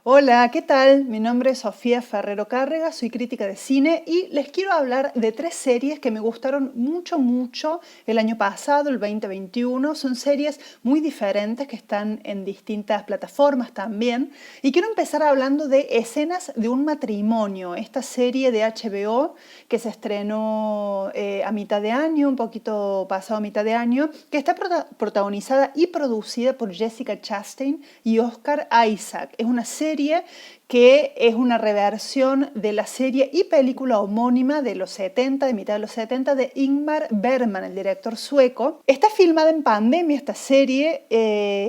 Hola, ¿qué tal? Mi nombre es Sofía Ferrero Cárrega, soy crítica de cine y les quiero hablar de 3 series que me gustaron mucho el año pasado, el 2021. Son series muy diferentes que están en distintas plataformas también. Y quiero empezar hablando de Escenas de un matrimonio, esta serie de HBO que se estrenó a mitad de año, un poquito pasado a mitad de año, que está protagonizada y producida por Jessica Chastain y Oscar Isaac. Es una serie que es una reversión de la serie y película homónima de los 70, de mitad de los 70, de Ingmar Bergman, el director sueco. Está filmada en pandemia esta serie,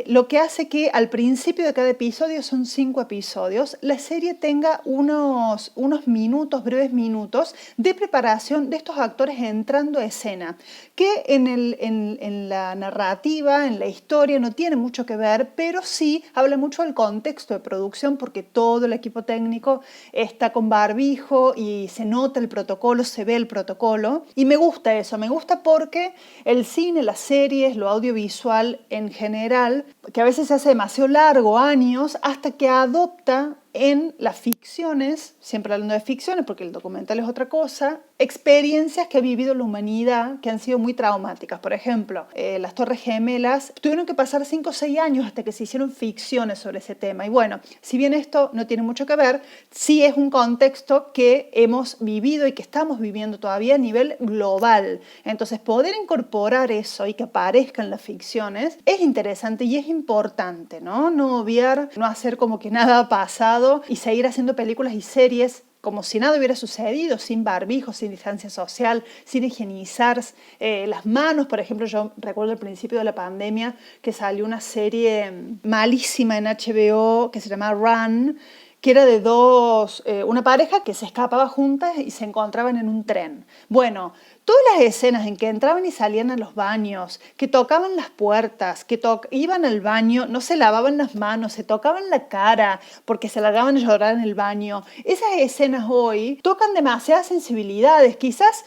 lo que hace que al principio de cada episodio, son 5 episodios, la serie tenga unos minutos, breves minutos, de preparación de estos actores entrando a escena, que en la narrativa, en la historia, no tiene mucho que ver, pero sí habla mucho del contexto de producción, porque todo el equipo técnico está con barbijo y se nota el protocolo, se ve el protocolo. Y me gusta eso, me gusta porque el cine, las series, lo audiovisual en general, que a veces se hace demasiado largo, años, hasta que adopta en las ficciones, siempre hablando de ficciones porque el documental es otra cosa, experiencias que ha vivido la humanidad que han sido muy traumáticas. Por ejemplo, las Torres Gemelas tuvieron que pasar 5 o 6 años hasta que se hicieron ficciones sobre ese tema. Y bueno, si bien esto no tiene mucho que ver, sí es un contexto que hemos vivido y que estamos viviendo todavía a nivel global. Entonces, poder incorporar eso y que aparezca en las ficciones es interesante y es importante, ¿no? No obviar, no hacer como que nada ha pasado y seguir haciendo películas y series como si nada hubiera sucedido, sin barbijo, sin distancia social, sin higienizar las manos. Por ejemplo, yo recuerdo al principio de la pandemia que salió una serie malísima en HBO que se llamaba Run, que era de una pareja que se escapaba juntas y se encontraban en un tren. Bueno, todas las escenas en que entraban y salían a los baños, que tocaban las puertas, que iban al baño, no se lavaban las manos, se tocaban la cara porque se largaban a llorar en el baño. Esas escenas hoy tocan demasiadas sensibilidades. Quizás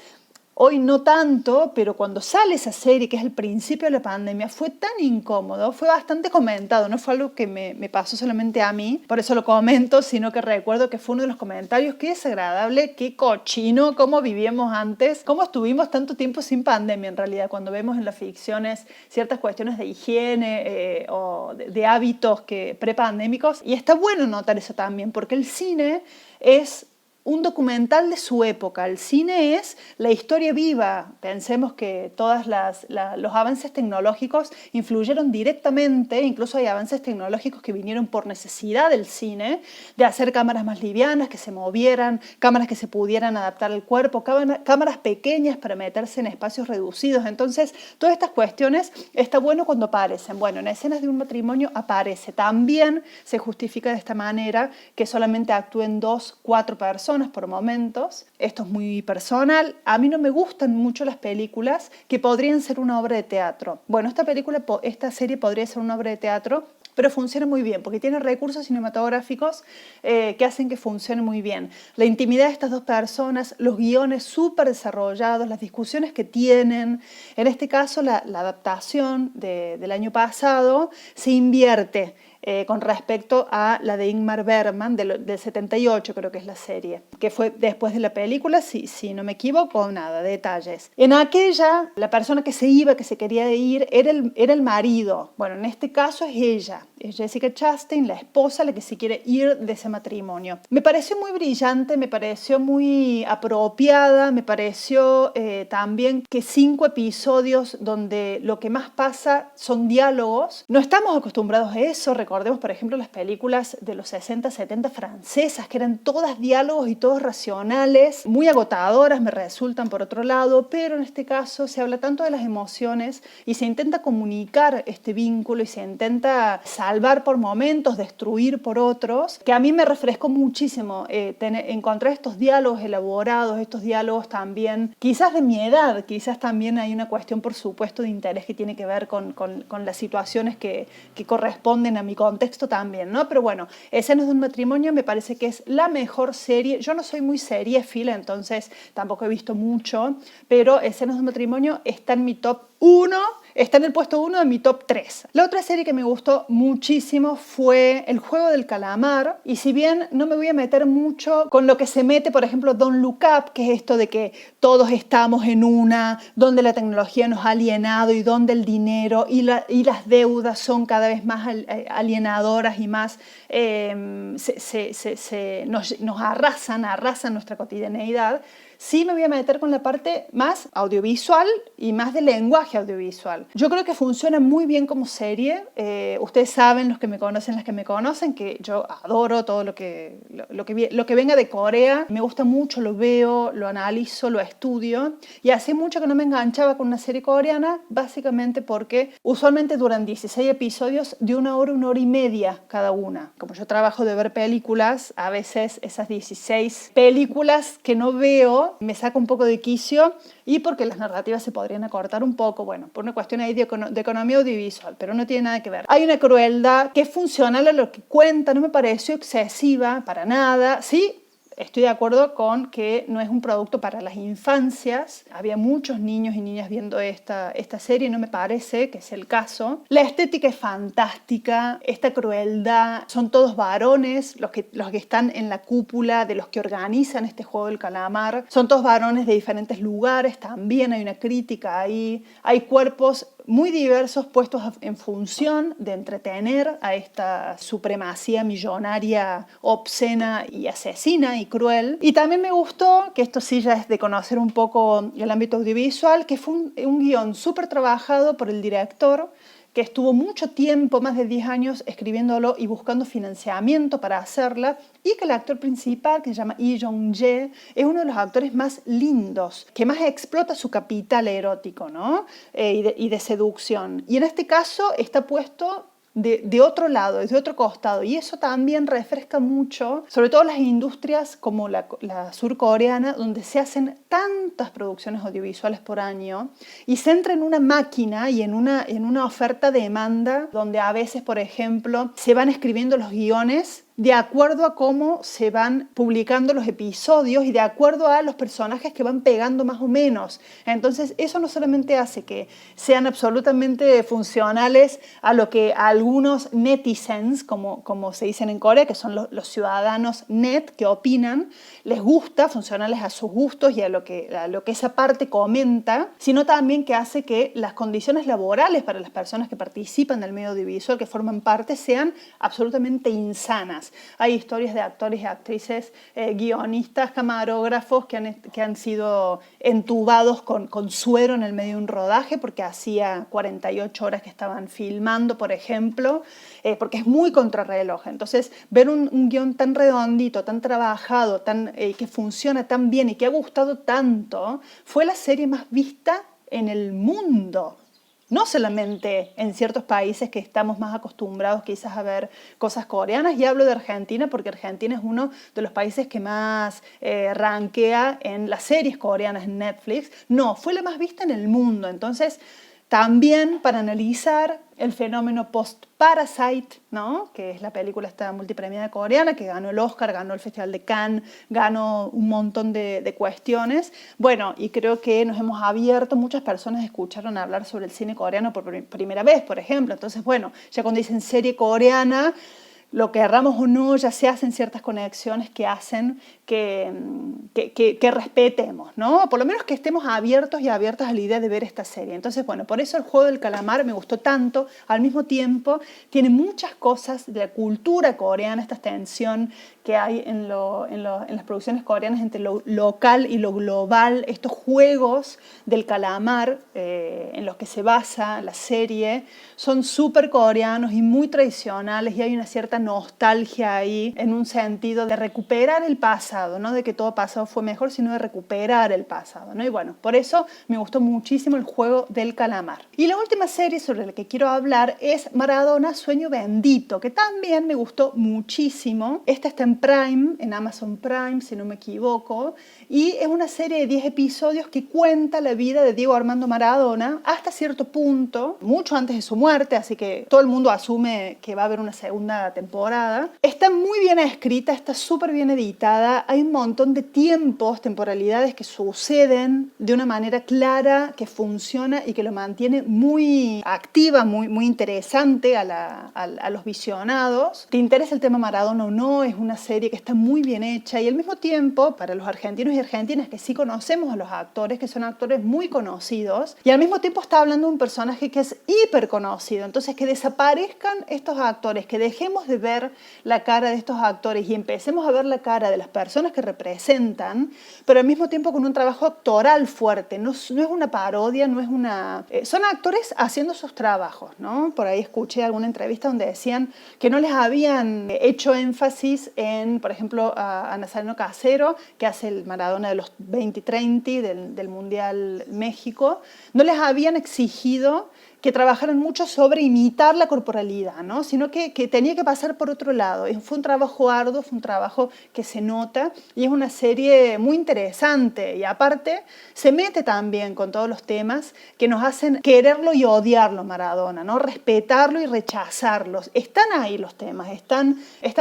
hoy no tanto, pero cuando sale esa serie, que es el principio de la pandemia, fue tan incómodo, fue bastante comentado, no fue algo que me pasó solamente a mí, por eso lo comento, sino que recuerdo que fue uno de los comentarios: qué desagradable, qué cochino, cómo vivíamos antes, cómo estuvimos tanto tiempo sin pandemia en realidad, cuando vemos en las ficciones ciertas cuestiones de higiene o de hábitos prepandémicos. Y está bueno notar eso también, porque el cine es un documental de su época. El cine es la historia viva. Pensemos que todos los avances tecnológicos influyeron directamente, incluso hay avances tecnológicos que vinieron por necesidad del cine, de hacer cámaras más livianas, que se movieran, cámaras que se pudieran adaptar al cuerpo, cámaras pequeñas para meterse en espacios reducidos. Entonces, todas estas cuestiones está bueno cuando aparecen. Bueno, en Escenas de un matrimonio aparece. También se justifica de esta manera que solamente actúen 2, 4 personas por momentos. Esto es muy personal. A mí no me gustan mucho las películas que podrían ser una obra de teatro. Bueno, esta serie podría ser una obra de teatro, pero funciona muy bien porque tiene recursos cinematográficos que hacen que funcione muy bien. La intimidad de estas 2 personas, los guiones súper desarrollados, las discusiones que tienen. En este caso, la adaptación del año pasado se invierte con respecto a la de Ingmar Bergman del 78, creo que es la serie, que fue después de la película, si no me equivoco, nada, detalles. En aquella, la persona que se iba, que se quería ir, era el marido. Bueno, en este caso es ella, es Jessica Chastain, la esposa, la que se quiere ir de ese matrimonio. Me pareció muy brillante, me pareció muy apropiada, me pareció también que 5 episodios donde lo que más pasa son diálogos. No estamos acostumbrados a eso. Recordemos, por ejemplo, las películas de los 60, 70 francesas, que eran todas diálogos y todos racionales, muy agotadoras me resultan por otro lado, pero en este caso se habla tanto de las emociones y se intenta comunicar este vínculo y se intenta salvar por momentos, destruir por otros, que a mí me refrescó muchísimo encontrar estos diálogos elaborados, estos diálogos también, quizás de mi edad, quizás también hay una cuestión, por supuesto, de interés que tiene que ver con las situaciones que corresponden a mi contexto también, ¿no? Pero bueno, Escenas de un matrimonio me parece que es la mejor serie. Yo no soy muy seriéfila, entonces tampoco he visto mucho, pero Escenas de un matrimonio está en mi top 1, está en el puesto 1 de mi top 3. La otra serie que me gustó muchísimo fue El Juego del Calamar, y si bien no me voy a meter mucho con lo que se mete, por ejemplo, Don't Look Up, que es esto de que todos estamos en una, donde la tecnología nos ha alienado y donde el dinero y las deudas son cada vez más alienadoras y más nos arrasan nuestra cotidianeidad. Sí me voy a meter con la parte más audiovisual y más de lenguaje audiovisual. Yo creo que funciona muy bien como serie. Ustedes saben, los que me conocen, las que me conocen, que yo adoro todo lo que venga de Corea. Me gusta mucho, lo veo, lo analizo, lo estudio. Y hace mucho que no me enganchaba con una serie coreana, básicamente porque usualmente duran 16 episodios de 1 hora, 1 hora y media cada una. Como yo trabajo de ver películas, a veces esas 16 películas que no veo me saca un poco de quicio, y porque las narrativas se podrían acortar un poco, bueno, por una cuestión ahí de economía audiovisual, pero no tiene nada que ver. Hay una crueldad que es funcional a lo que cuenta, no me pareció excesiva para nada. Sí, estoy de acuerdo con que no es un producto para las infancias. Había muchos niños y niñas viendo esta serie y no me parece que es el caso. La estética es fantástica, esta crueldad, son todos varones los que están en la cúpula de los que organizan este Juego del Calamar. Son todos varones de diferentes lugares, también hay una crítica ahí. Hay cuerpos muy diversos puestos en función de entretener a esta supremacía millonaria, obscena y asesina y cruel. Y también me gustó, que esto sí ya es de conocer un poco el ámbito audiovisual, que fue un guión súper trabajado por el director, que estuvo mucho tiempo, más de 10 años, escribiéndolo y buscando financiamiento para hacerla, y que el actor principal, que se llama Lee Jong-jae, es uno de los actores más lindos, que más explota su capital erótico, ¿no? Y de seducción. Y en este caso está puesto de otro lado, de otro costado, y eso también refresca mucho, sobre todo las industrias como la surcoreana, donde se hacen tantas producciones audiovisuales por año y se entra en una máquina y en una oferta-demanda, donde a veces, por ejemplo, se van escribiendo los guiones de acuerdo a cómo se van publicando los episodios y de acuerdo a los personajes que van pegando más o menos. Entonces, eso no solamente hace que sean absolutamente funcionales a lo que a algunos netizens, como se dicen en Corea, que son los ciudadanos net que opinan, les gusta, funcionales a sus gustos y a lo que esa parte comenta, sino también que hace que las condiciones laborales para las personas que participan del medio audiovisual, que forman parte, sean absolutamente insanas. Hay historias de actores y actrices, guionistas, camarógrafos que han sido entubados con suero en el medio de un rodaje porque hacía 48 horas que estaban filmando, por ejemplo, porque es muy contrarreloj. Entonces, ver un guión tan redondito, tan trabajado, que funciona tan bien y que ha gustado tanto, fue la serie más vista en el mundo. No solamente en ciertos países que estamos más acostumbrados quizás a ver cosas coreanas, y hablo de Argentina porque Argentina es uno de los países que más rankea en las series coreanas en Netflix. No, fue la más vista en el mundo. Entonces, también para analizar el fenómeno post-Parasite, ¿no? Que es la película esta multipremiada coreana que ganó el Oscar, ganó el Festival de Cannes, ganó un montón de cuestiones. Bueno, y creo que nos hemos abierto, muchas personas escucharon hablar sobre el cine coreano por primera vez, por ejemplo. Entonces, bueno, ya cuando dicen serie coreana, lo querramos o no, ya se hacen ciertas conexiones que hacen que respetemos, ¿no? Por lo menos que estemos abiertos y abiertas a la idea de ver esta serie. Entonces, bueno, por eso El Juego del Calamar me gustó tanto. Al mismo tiempo, tiene muchas cosas de la cultura coreana, esta tensión que hay en las producciones coreanas entre lo local y lo global, estos juegos del calamar en los que se basa la serie, son súper coreanos y muy tradicionales, y hay una cierta nostalgia ahí en un sentido de recuperar el pasado, no de que todo pasado fue mejor, sino de recuperar el pasado, ¿no? Y bueno, por eso me gustó muchísimo El Juego del Calamar. Y la última serie sobre la que quiero hablar es Maradona, Sueño Bendito, que también me gustó muchísimo. Esta está en Prime, en Amazon Prime, si no me equivoco, y es una serie de 10 episodios que cuenta la vida de Diego Armando Maradona hasta cierto punto, mucho antes de su muerte, así que todo el mundo asume que va a haber una segunda temporada temporada. Está muy bien escrita, está súper bien editada, hay un montón de tiempos, temporalidades que suceden de una manera clara, que funciona y que lo mantiene muy activa, muy interesante a los visionados. ¿Te interesa el tema Maradona o no? Es una serie que está muy bien hecha y al mismo tiempo, para los argentinos y argentinas que sí conocemos a los actores, que son actores muy conocidos, y al mismo tiempo está hablando de un personaje que es hiper conocido. Entonces, que desaparezcan estos actores, que dejemos de ver la cara de estos actores y empecemos a ver la cara de las personas que representan, pero al mismo tiempo con un trabajo actoral fuerte. No es una parodia, no es una... son actores haciendo sus trabajos, ¿no? Por ahí escuché alguna entrevista donde decían que no les habían hecho énfasis en, por ejemplo, a Nazareno Casero, que hace el Maradona de los 2030 del Mundial México, no les habían exigido que trabajaran mucho sobre imitar la corporalidad, ¿no? Sino que tenía que pasar por otro lado. Fue un trabajo arduo, fue un trabajo que se nota y es una serie muy interesante y aparte se mete también con todos los temas que nos hacen quererlo y odiarlo Maradona, ¿no? Respetarlo y rechazarlos. Están ahí los temas, están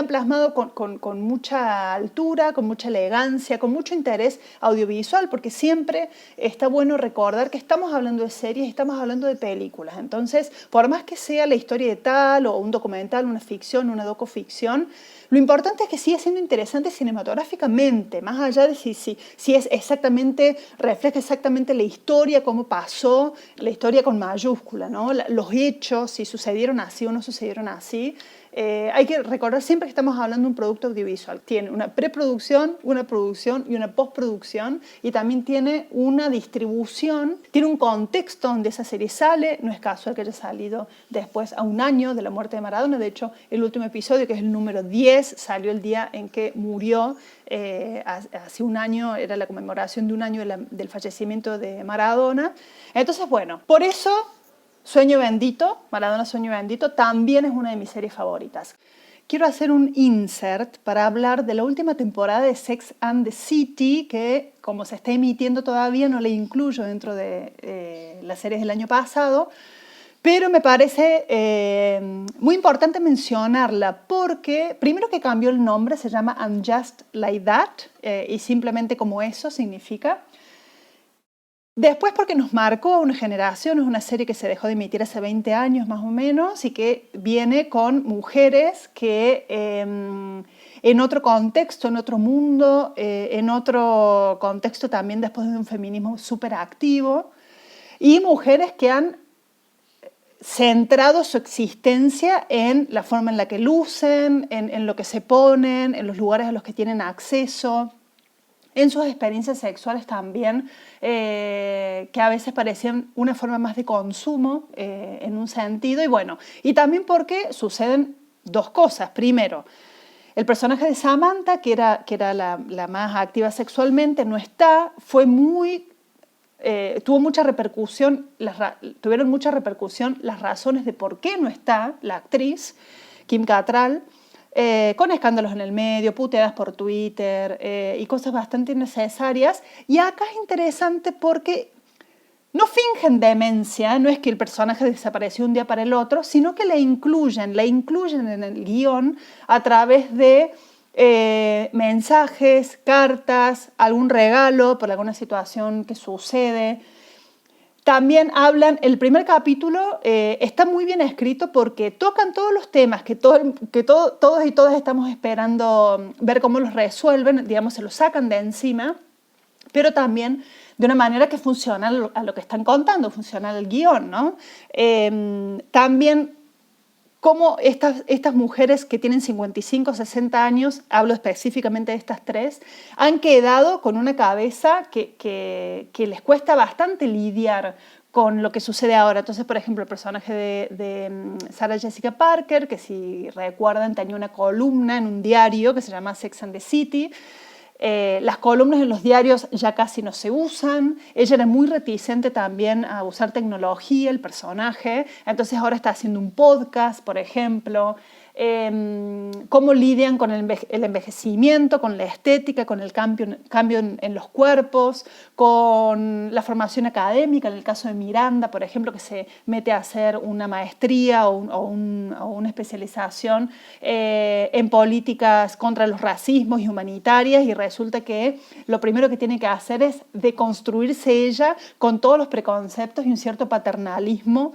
plasmados con mucha altura, con mucha elegancia, con mucho interés audiovisual, porque siempre está bueno recordar que estamos hablando de series, estamos hablando de películas. Entonces, por más que sea la historia de tal o un documental, una ficción, una docuficción, lo importante es que siga siendo interesante cinematográficamente, más allá de si es exactamente, refleja exactamente la historia, cómo pasó, la historia con mayúscula, ¿no? Los hechos, si sucedieron así o no sucedieron así. Hay que recordar siempre que estamos hablando de un producto audiovisual. Tiene una preproducción, una producción y una postproducción y también tiene una distribución, tiene un contexto donde esa serie sale, no es casual que haya salido después a un año de la muerte de Maradona. De hecho, el último episodio, que es el número 10, salió el día en que murió, hace un año, era la conmemoración de un año del fallecimiento de Maradona. Entonces, bueno, por eso Sueño Bendito, Maradona Sueño Bendito, también es una de mis series favoritas. Quiero hacer un insert para hablar de la última temporada de Sex and the City, que como se está emitiendo todavía no la incluyo dentro de las series del año pasado, pero me parece muy importante mencionarla porque, primero que cambió el nombre, se llama I'm Just Like That, y simplemente como eso significa. Después porque nos marcó una generación, es una serie que se dejó de emitir hace 20 años más o menos y que viene con mujeres que en otro contexto, en otro mundo, en otro contexto también después de un feminismo súper activo y mujeres que han centrado su existencia en la forma en la que lucen, en lo que se ponen, en los lugares a los que tienen acceso, en sus experiencias sexuales también, que a veces parecían una forma más de consumo en un sentido. Y bueno, y también porque suceden dos cosas. Primero, el personaje de Samantha, que era la más activa sexualmente, no está, tuvo mucha repercusión, tuvieron mucha repercusión las razones de por qué no está la actriz, Kim Cattrall, con escándalos en el medio, puteadas por Twitter y cosas bastante innecesarias. Y acá es interesante porque no fingen demencia, no es que el personaje desapareció un día para el otro, sino que la incluyen en el guión a través de mensajes, cartas, algún regalo por alguna situación que sucede. También el primer capítulo está muy bien escrito porque tocan todos los temas que todos y todas estamos esperando ver cómo los resuelven, digamos, se los sacan de encima, pero también de una manera que funciona a lo que están contando, funciona el guión, ¿no? También cómo estas mujeres que tienen 55, 60 años, hablo específicamente de estas tres, han quedado con una cabeza que les cuesta bastante lidiar con lo que sucede ahora. Entonces, por ejemplo, el personaje de Sarah Jessica Parker, que si recuerdan tenía una columna en un diario que se llama Sex and the City. Las columnas en los diarios ya casi no se usan. Ella era muy reticente también a usar tecnología, el personaje. Entonces ahora está haciendo un podcast, por ejemplo. cómo lidian con el envejecimiento, con la estética, con el cambio en los cuerpos, con la formación académica, en el caso de Miranda, por ejemplo, que se mete a hacer una maestría o una especialización en políticas contra los racismos y humanitarias, y resulta que lo primero que tiene que hacer es deconstruirse ella con todos los preconceptos y un cierto paternalismo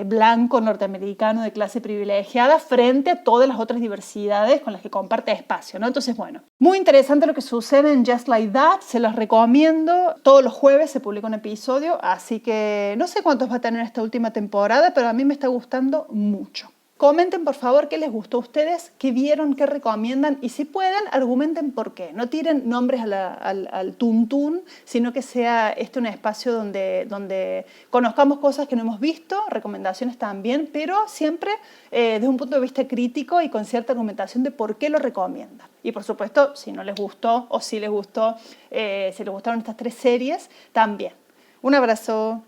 blanco norteamericano de clase privilegiada frente a todas las otras diversidades con las que comparte espacio, ¿no? Entonces, bueno, muy interesante lo que sucede en Just Like That, se los recomiendo. Todos los jueves se publica un episodio, así que no sé cuántos va a tener esta última temporada, pero a mí me está gustando mucho. Comenten, por favor, qué les gustó a ustedes, qué vieron, qué recomiendan, y si pueden, argumenten por qué. No tiren nombres al tuntún, sino que sea un espacio donde conozcamos cosas que no hemos visto, recomendaciones también, pero siempre desde un punto de vista crítico y con cierta argumentación de por qué lo recomiendan. Y por supuesto, si no les gustó o si les gustó, si les gustaron estas 3 series, también. Un abrazo.